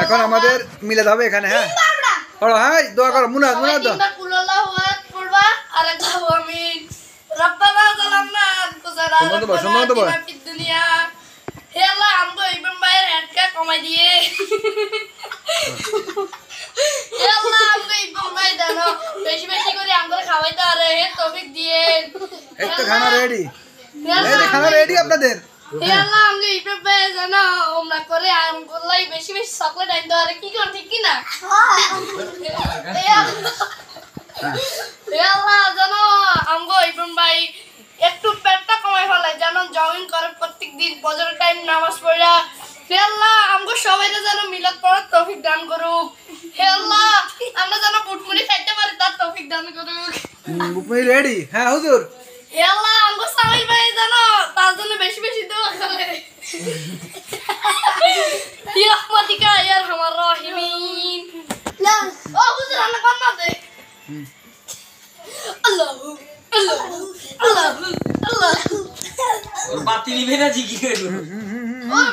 এখন আমাদের মিলে যাবে এখানে হ্যাঁ পড়ো হ্যাঁ দোয়া করো মুনাদ মুনাদ দাও করবা আর গাও আমি রব্বানা যালামনা আনফুসানা ওয়া ফিদ দুনিয়া হে আল্লাহ আমগো ইব্রাহিম ভাইয়ের হেডকে কমাই দিয়ে হে আল্লাহ আমগো ইব্রাহিম ভাই দাও বেশি বেশি করে আমগো খাওয়াইতে আরে হে তৌফিক দিয়ে এই তো খানা রেডি এই যে খানা রেডি আপনাদের হে আল্লাহ আমগো ইব্রাহিম ভাই জানো ওমরা করে আমগো লাই বেশি বেশি চকলেট আইন দাও আরে কি কোন ঠিক কি না হে আল্লাহ জানো আমগো ইব্রাহিম ভাই একটু পেটটা কমাই ফেলাই জানো জগিং করে প্রত্যেকদিন ফজরের টাইম নামাজ পড়া হে আল্লাহ আমগো সবাইকে জানো মিলাদ পড়ার তৌফিক দান করুক হে আল্লাহ আমরা জানো বুটমুড়ি খাইতে পারি তার তৌফিক দান করুক বুটমুড়ি রেডি হ্যাঁ হুজুর হে আল্লাহ আমগো সামিল ভাই জানো তার জন্য বেশি বেশি দোয়া করে ইয়া রহমাতিকা ইয়া আরহামার রাহিমিন লা ও হুজুর আমরা কোন না দে আল্লাহু আল্লাহু আল্লাহু আল্লাহু ওর বাতি নিবে না জি কি করব ওর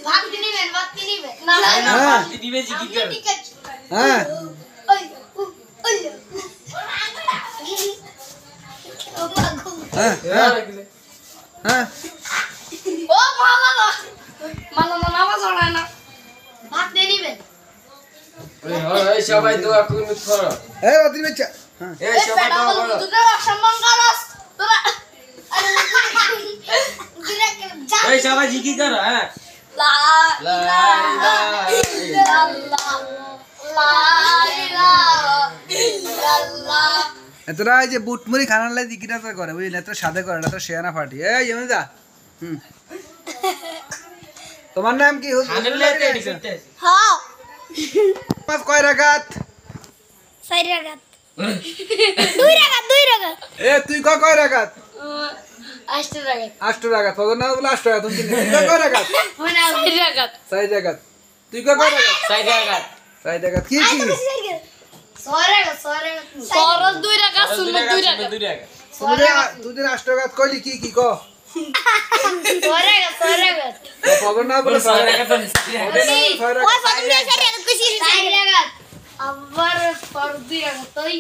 বাতি নিবেন না না বাতি নিবে জি কি করব হ্যাঁ ওই ওই হ্যাঁ হ্যাঁ ও মালা নামাজ পড়ায় না ভাত দিয়ে নিবেন এই সবাই দোয়া করুন করো এই বাতিল বাচ্চা হ্যাঁ এই সবাই দোয়া করো দুটো সম্মান করস তোরা এই সবাই জি কি করো হ্যাঁ লা ইলাহা ইল্লাল্লাহ লা ইলাহা ইল্লাল্লাহ এতরা এই যে বুটমুড়ি খানার লাই দিকিটা তো করে বুঝলি এত সাদা করে না তো শেয়ানা ফাটি এই জমিদা তোমার নাম কি হুজুর খানের লাইতে এডি করতে হ্যাঁ পাঁচ কয় রাকাত 4 রাকাত 2 রাকাত এ তুই কয় রাকাত 8 রাকাত 8 রাকাত ফজর না বলে 8 রাকাত তুমি কয় রাকাত মানে 4 রাকাত 6 রাকাত তুই কয় রাকাত সাই জায়গা 6 রাকাত কি কি 6 রাকাত সরস 2 রাকাত সুন্নাত 2 রাকাত তুই 8 রাকাত কইলি কি কি ক 6 রাকাত ফজর না বলে 6 টাকা তো 6 রাকাত আবার 2 রাকাত তুই